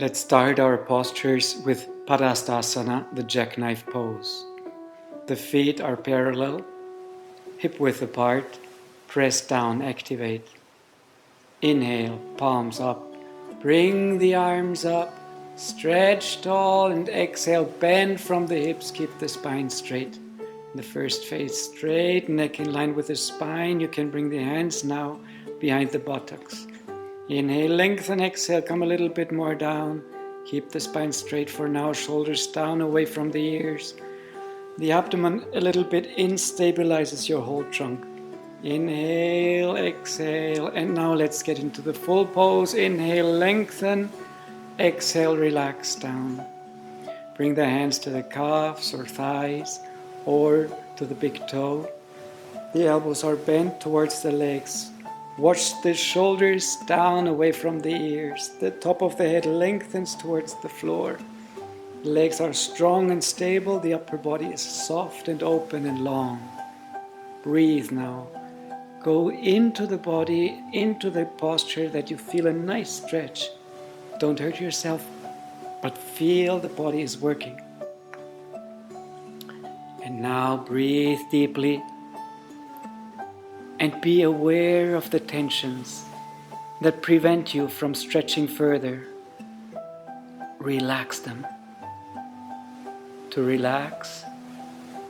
Let's start our postures with Padastasana, the jackknife pose. The feet are parallel, hip width apart, press down, activate. Inhale, palms up, bring the arms up, stretch tall, and exhale, bend from the hips, keep the spine straight. In the first phase, straight neck in line with the spine. You can bring the hands now behind the buttocks. Inhale, lengthen, exhale, come a little bit more down. Keep the spine straight for now, shoulders down, away from the ears. The abdomen a little bit in stabilizes your whole trunk. Inhale, exhale, and now let's get into the full pose. Inhale, lengthen, exhale, relax down. Bring the hands to the calves or thighs or to the big toe. The elbows are bent towards the legs. Watch the shoulders down, away from the ears. The top of the head lengthens towards the floor. The legs are strong and stable. The upper body is soft and open and long. Breathe now. Go into the body, into the posture that you feel a nice stretch. Don't hurt yourself, but feel the body is working. And now breathe deeply. And be aware of the tensions that prevent you from stretching further. Relax them. To relax,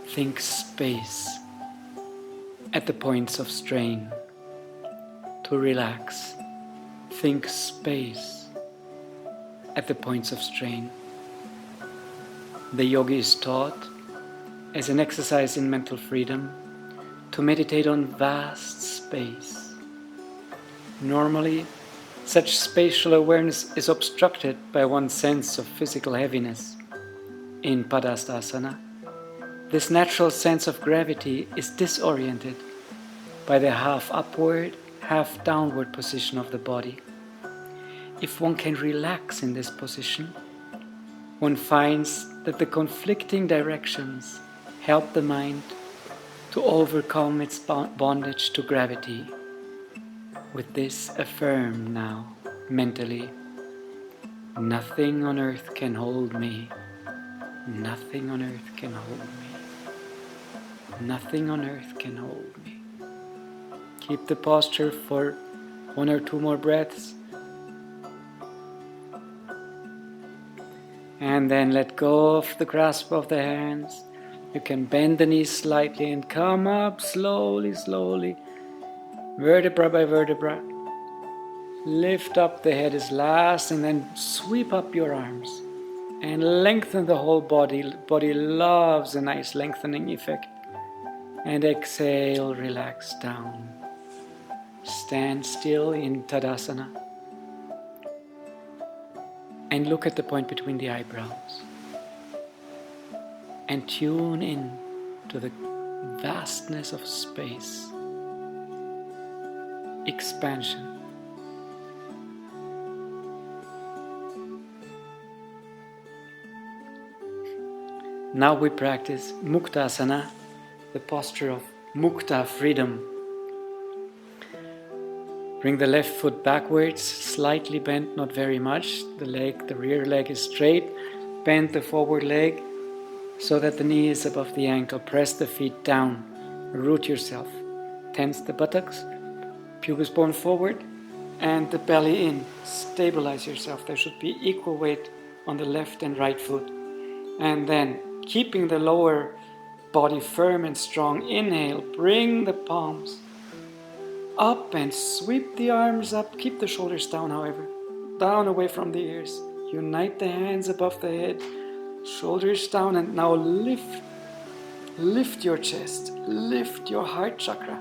think space at the points of strain. To relax, think space at the points of strain. The yogi is taught, as an exercise in mental freedom, to meditate on vast space. Normally, such spatial awareness is obstructed by one's sense of physical heaviness. In Padastasana, this natural sense of gravity is disoriented by the half upward, half downward position of the body. If one can relax in this position, one finds that the conflicting directions help the mind to overcome its bondage to gravity. With this, affirm now, mentally, nothing on earth can hold me. Nothing on earth can hold me. Nothing on earth can hold me. Keep the posture for 1 or 2 more breaths. And then let go of the grasp of the hands. You can bend the knees slightly and come up slowly, slowly, vertebra by vertebra. Lift up the head as last and then sweep up your arms and lengthen the whole body. Body loves a nice lengthening effect. And exhale, relax down. Stand still in Tadasana and look at the point between the eyebrows. And tune in to the vastness of space, expansion. Now we practice Muktasana, the posture of Mukta, freedom. Bring the left foot backwards, slightly bent, not very much. The rear leg is straight. Bend the forward leg so that the knee is above the ankle. Press the feet down. Root yourself. Tense the buttocks, pubis bone forward, and the belly in. Stabilize yourself. There should be equal weight on the left and right foot. And then, keeping the lower body firm and strong, inhale, bring the palms up and sweep the arms up. Keep the shoulders down, however. Down, away from the ears. Unite the hands above the head. Shoulders down, and now lift your chest, lift your heart chakra.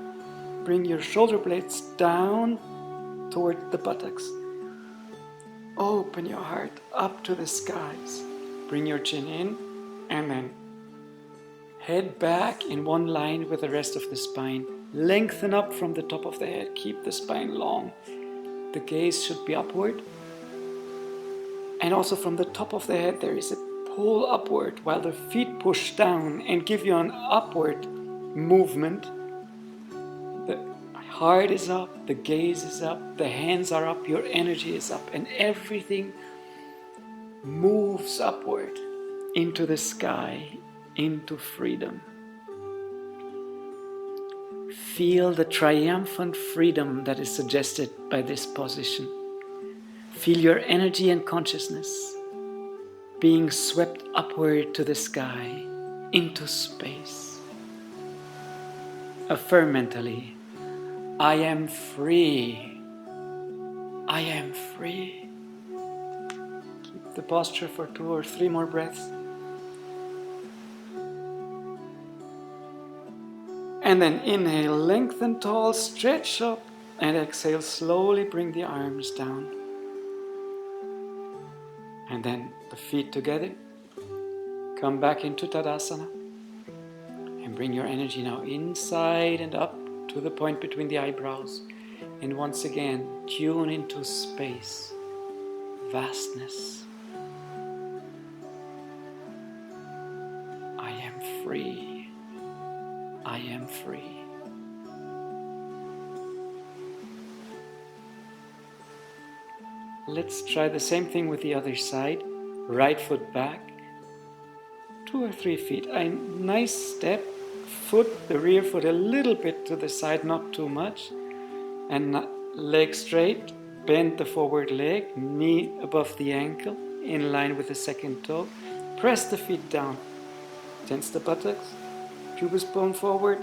Bring your shoulder blades down toward the buttocks. Open your heart up to the skies. Bring your chin in and then head back in one line with the rest of the spine. Lengthen up from the top of the head. Keep the spine long. The gaze should be upward. And also from the top of the head there is a pull upward while the feet push down and give you an upward movement. The heart is up, the gaze is up, the hands are up, your energy is up, and everything moves upward into the sky, into freedom. Feel the triumphant freedom that is suggested by this position. Feel your energy and consciousness being swept upward to the sky, into space. Affirm mentally, I am free. I am free. Keep the posture for 2 or 3 more breaths. And then inhale, lengthen tall, stretch up, and exhale, slowly bring the arms down. And then the feet together. Come back into Tadasana. And bring your energy now inside and up to the point between the eyebrows. And once again, tune into space, vastness. I am free. I am free. Let's try the same thing with the other side. Right foot back, 2 or 3 feet. A nice step, the rear foot a little bit to the side, not too much. And leg straight, bend the forward leg, knee above the ankle, in line with the second toe. Press the feet down, tense the buttocks, pubis bone forward,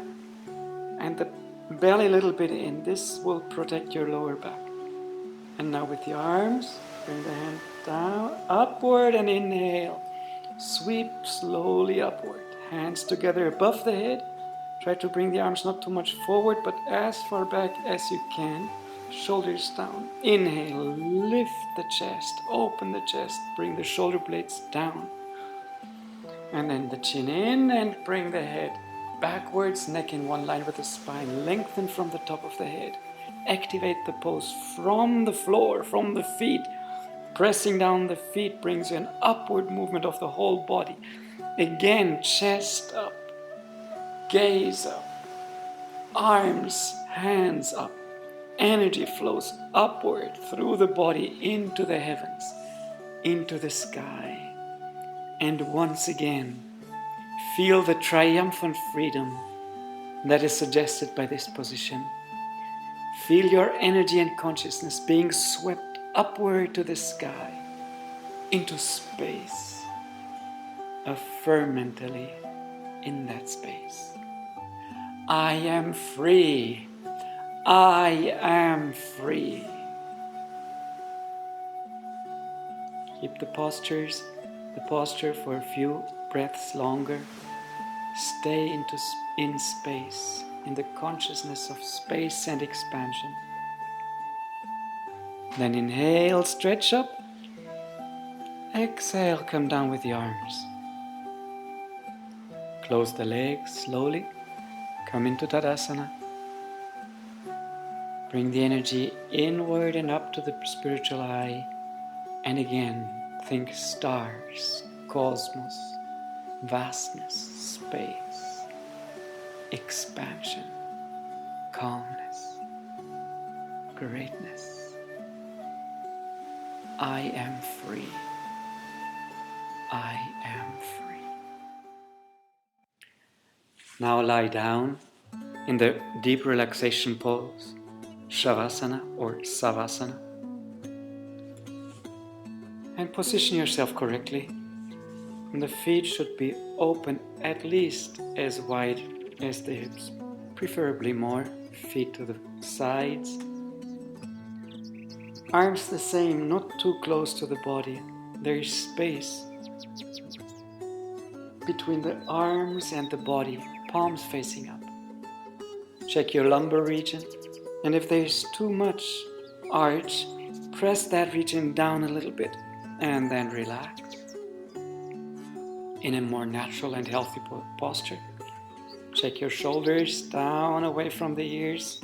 and the belly a little bit in. This will protect your lower back. And now with the arms, bring the hand down, upward, and inhale. Sweep slowly upward. Hands together above the head. Try to bring the arms not too much forward, but as far back as you can. Shoulders down. Inhale, lift the chest, open the chest, bring the shoulder blades down. And then the chin in and bring the head backwards, neck in one line with the spine. Lengthen from the top of the head. Activate the pose from the floor, from the feet. Pressing down the feet brings an upward movement of the whole body. Again, chest up, gaze up, arms, hands up. Energy flows upward through the body into the heavens, into the sky. And once again, feel the triumphant freedom that is suggested by this position. Feel your energy and consciousness being swept upward to the sky, into space. Affirm mentally in that space. I am free. I am free. Keep the posture for a few breaths longer. Stay in space, in the consciousness of space and expansion. Then inhale, stretch up. Exhale, come down with the arms. Close the legs slowly. Come into Tadasana. Bring the energy inward and up to the spiritual eye. And again, think stars, cosmos, vastness, space, expansion, calmness, greatness. I am free. I am free. Now lie down in the deep relaxation pose, Shavasana or Savasana. And position yourself correctly. And the feet should be open at least as wide as the hips, preferably more. Feet to the sides. Arms the same, not too close to the body. There is space between the arms and the body, palms facing up. Check your lumbar region, and if there's too much arch, press that region down a little bit and then relax in a more natural and healthy posture. Check your shoulders down away from the ears,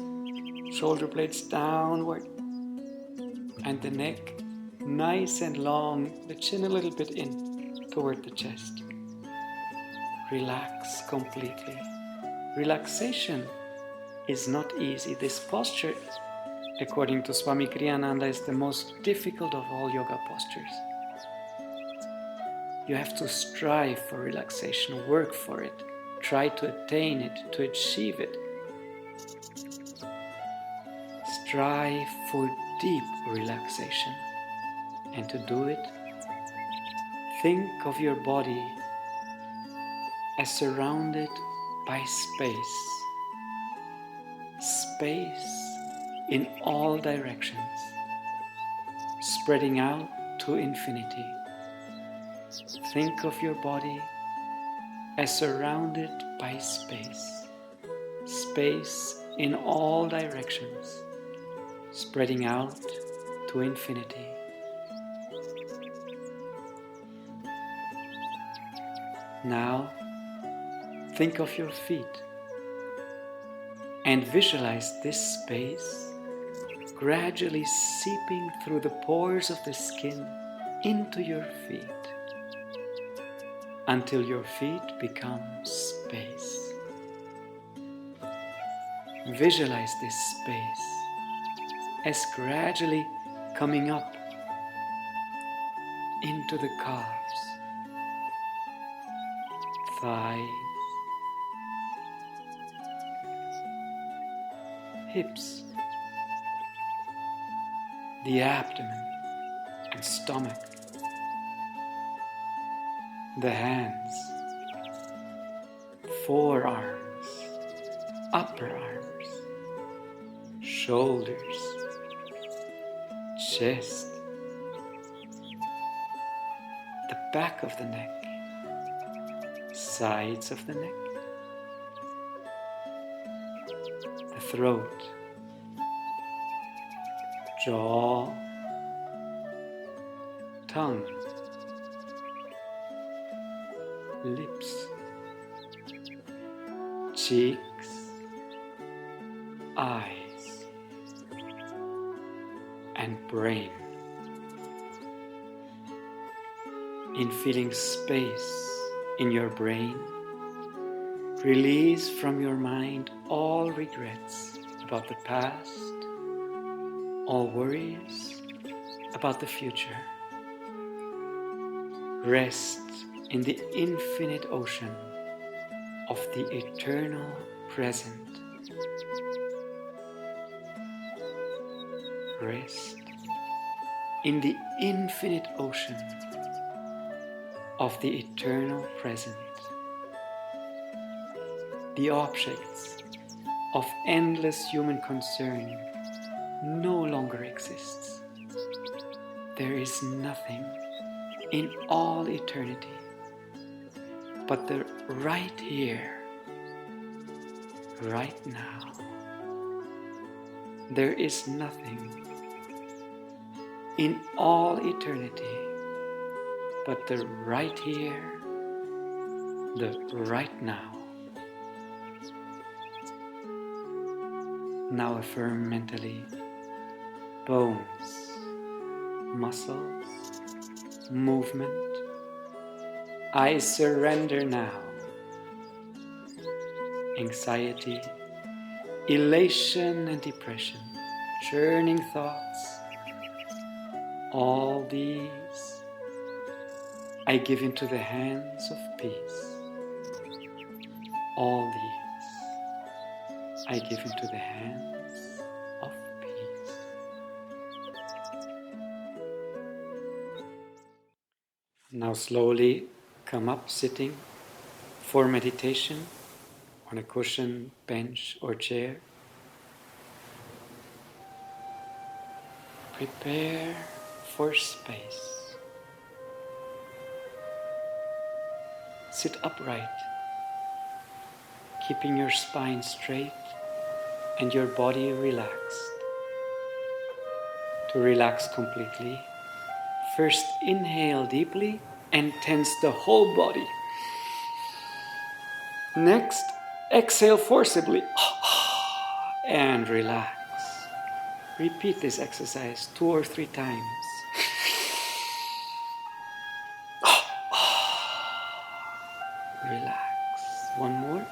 shoulder blades downward, and the neck nice and long, the chin a little bit in toward the chest. Relax completely. Relaxation is not easy. This posture, according to Swami Kriyananda, is the most difficult of all yoga postures. You have to strive for relaxation, work for it, try to attain it, to achieve it. Strive for deep relaxation. And to do it, think of your body as surrounded by space. Space in all directions, spreading out to infinity. Think of your body as surrounded by space. Space in all directions, spreading out to infinity. Now, think of your feet and visualize this space gradually seeping through the pores of the skin into your feet until your feet become space. Visualize this space as gradually coming up into the calves, thighs, hips, the abdomen and stomach, the hands, forearms, upper arms, shoulders, chest, the back of the neck, sides of the neck, the throat, jaw, tongue, lips, cheeks, eyes, and brain. In feeling space in your brain, release from your mind all regrets about the past, all worries about the future. Rest in the infinite ocean of the eternal present. Rest in the infinite ocean of the eternal present. The objects of endless human concern no longer exists. There is nothing in all eternity but the right here, right now. There is nothing in all eternity but the right here, the right now. Now affirm mentally: bones, muscles, movement, I surrender now. Anxiety, elation and depression, churning thoughts, all these I give into the hands of peace. All these I give into the hands of peace. Now slowly come up sitting for meditation on a cushion, bench or chair. Prepare for space. Sit upright, keeping your spine straight and your body relaxed. To relax completely, first inhale deeply and tense the whole body. Next, exhale forcibly and relax. Repeat this exercise 2 or 3 times. Relax. One more.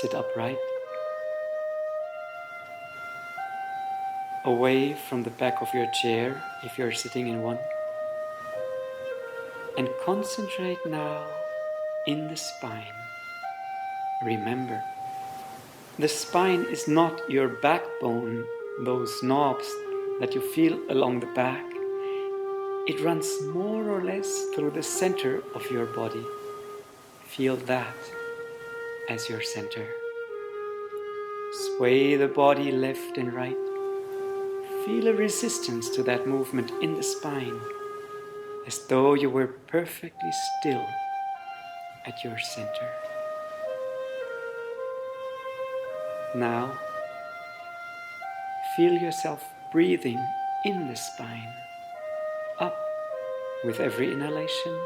Sit upright. away from the back of your chair if you're sitting in one, and concentrate now in the spine. Remember, the spine is not your backbone, those knobs that you feel along the back. It runs more or less through the center of your body. Feel that as your center. Sway the body left and right. Feel a resistance to that movement in the spine, as though you were perfectly still at your center. Now, feel yourself breathing in the spine, up with every inhalation,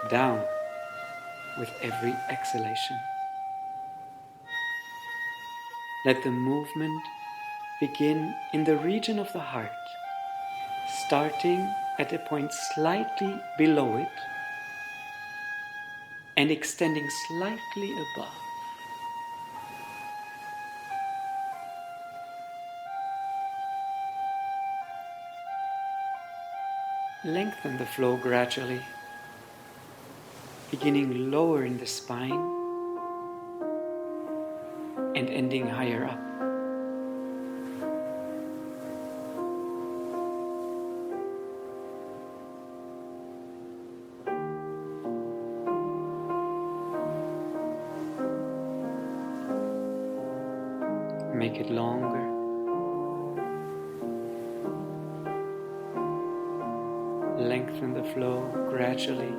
down with every exhalation. Let the movement begin in the region of the heart, starting at a point slightly below it and extending slightly above. Lengthen the flow gradually, beginning lower in the spine and ending higher up. Make it longer. Lengthen the flow gradually.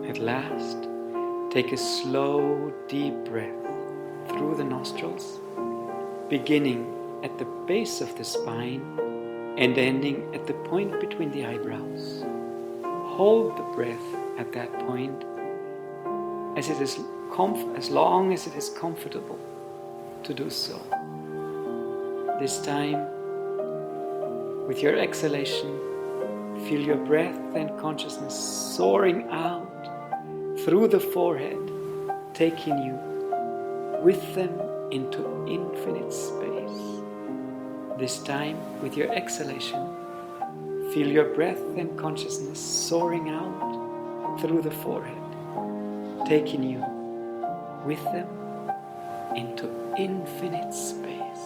At last, take a slow, deep breath through the nostrils, beginning at the base of the spine and ending at the point between the eyebrows. Hold the breath at that point as long as it is comfortable to do so. This time, with your exhalation, feel your breath and consciousness soaring out through the forehead, taking you with them into infinite space. This time, with your exhalation, feel your breath and consciousness soaring out through the forehead, taking you with them into infinite space.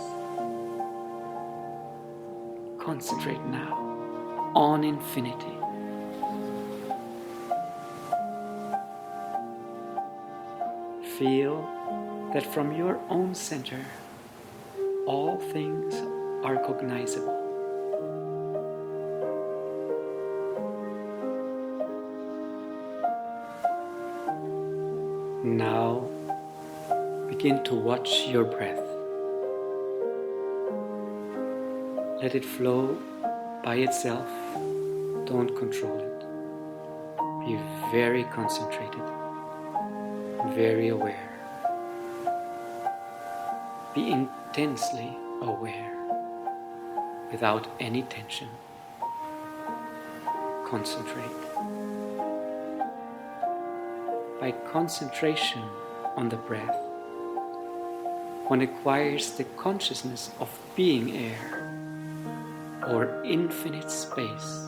Concentrate now on infinity. Feel that from your own center, all things are cognizable. Now, begin to watch your breath. Let it flow by itself. Don't control it. Be very concentrated, very aware. Be intensely aware, without any tension. Concentrate. By concentration on the breath, one acquires the consciousness of being air or infinite space.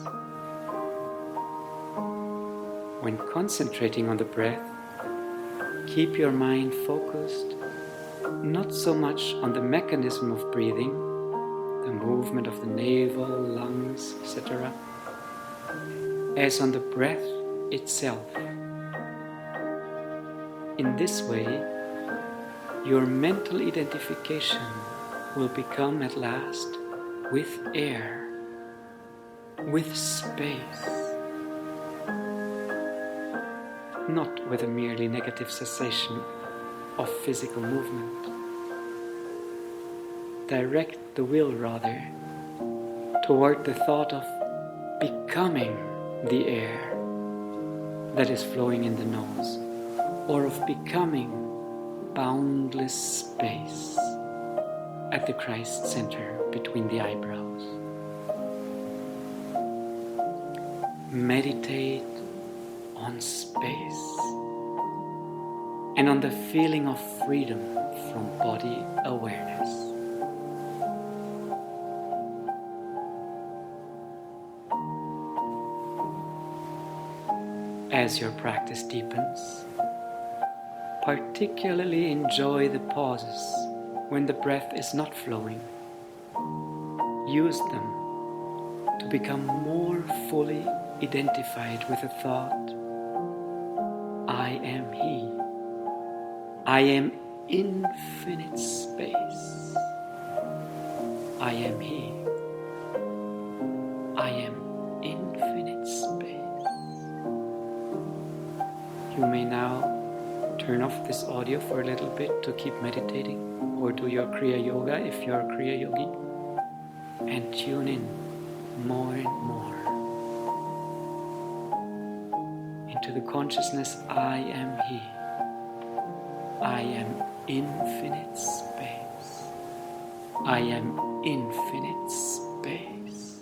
When concentrating on the breath, keep your mind focused not so much on the mechanism of breathing, the movement of the navel, lungs, etc., as on the breath itself. In this way, your mental identification will become at last with air, with space, not with a merely negative cessation of physical movement. Direct the will rather toward the thought of becoming the air that is flowing in the nose, or of becoming boundless space at the Christ center between the eyebrows. Meditate on space and on the feeling of freedom from body awareness. As your practice deepens, particularly enjoy the pauses when the breath is not flowing. Use them to become more fully identified with the thought, I am He. I am infinite space. I am He. I am infinite space. You may now turn off this audio for a little bit to keep meditating, or do your Kriya Yoga if you are a Kriya Yogi, and tune in more and more into the consciousness I am He. I am infinite space. I am infinite space.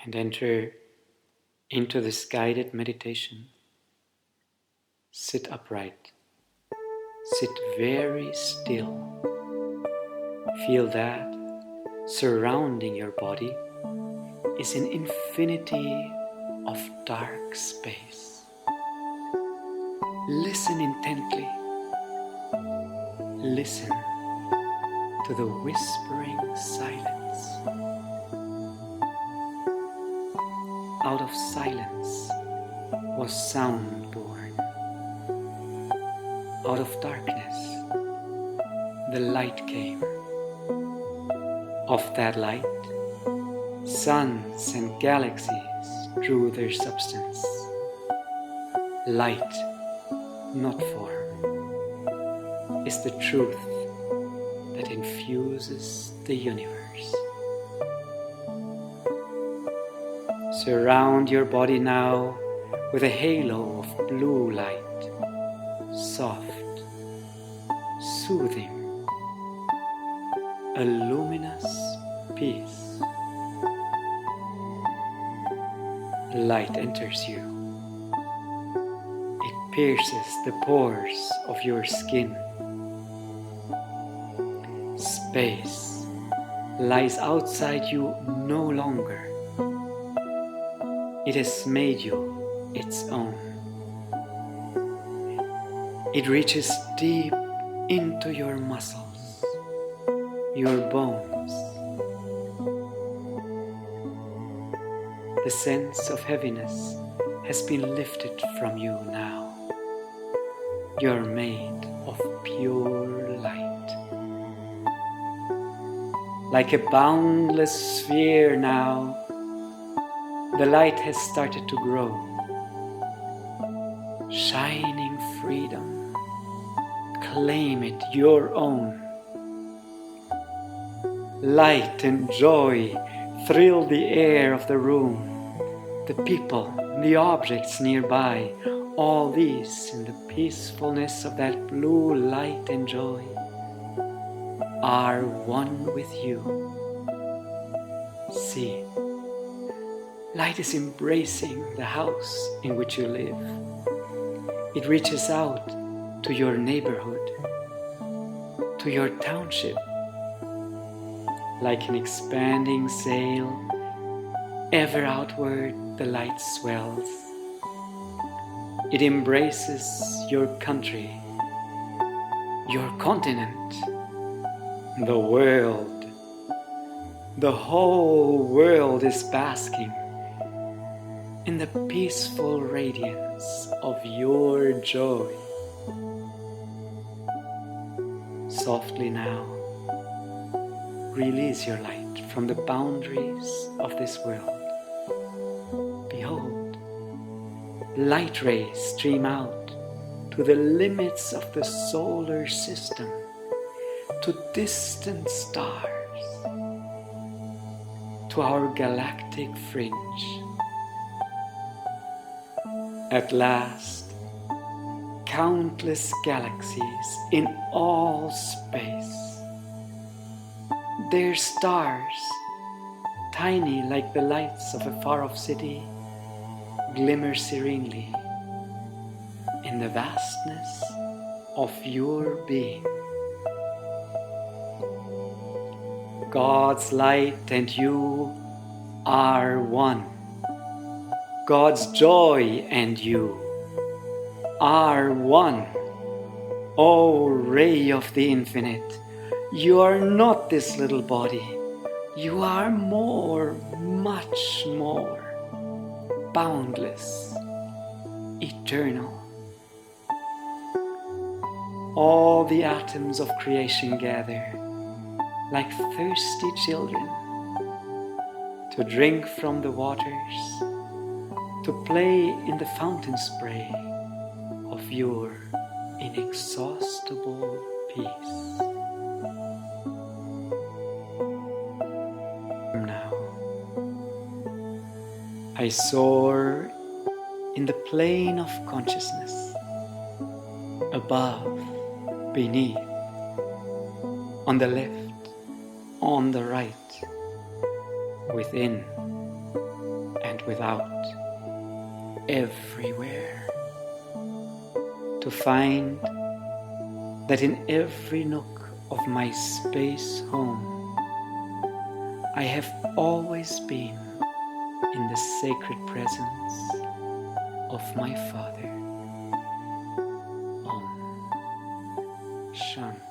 And enter into this guided meditation. Sit upright. Sit very still. Feel that surrounding your body is an infinity of dark space. Listen intently. Listen to the whispering silence. Out of silence was sound born. Out of darkness, the light came. Of that light, suns and galaxies drew their substance. Light, not form, is the truth that infuses the universe. Surround your body now with a halo of blue light, soft, soothing, a luminous peace. Light enters you. It pierces the pores of your skin. Space lies outside you no longer. It has made you its own. It reaches deep into your muscles, your bones. The sense of heaviness has been lifted from you now. You're made of pure light. Like a boundless sphere now, the light has started to grow. Shining freedom, claim it your own. Light and joy thrill the air of the room, the people, the objects nearby, all these in the peacefulness of that blue light and joy are one with you. See, light is embracing the house in which you live. It reaches out to your neighborhood, to your township. Like an expanding sail, ever outward the light swells. It embraces your country, your continent, the world. The whole world is basking in the peaceful radiance of your joy. Softly now, release your light from the boundaries of this world. Behold, light rays stream out to the limits of the solar system, to distant stars, to our galactic fringe. At last, countless galaxies in all space. Their stars, tiny like the lights of a far-off city, glimmer serenely in the vastness of your being. God's light and you are one. God's joy and you are one. O ray of the infinite, you are not this little body. You are more, much more, boundless, eternal. All the atoms of creation gather like thirsty children to drink from the waters, to play in the fountain spray of your inexhaustible peace. Now, I soar in the plane of consciousness, above, beneath, on the left, on the right, within and without, everywhere, to find that in every nook of my space home, I have always been in the sacred presence of my Father. Om Shanti.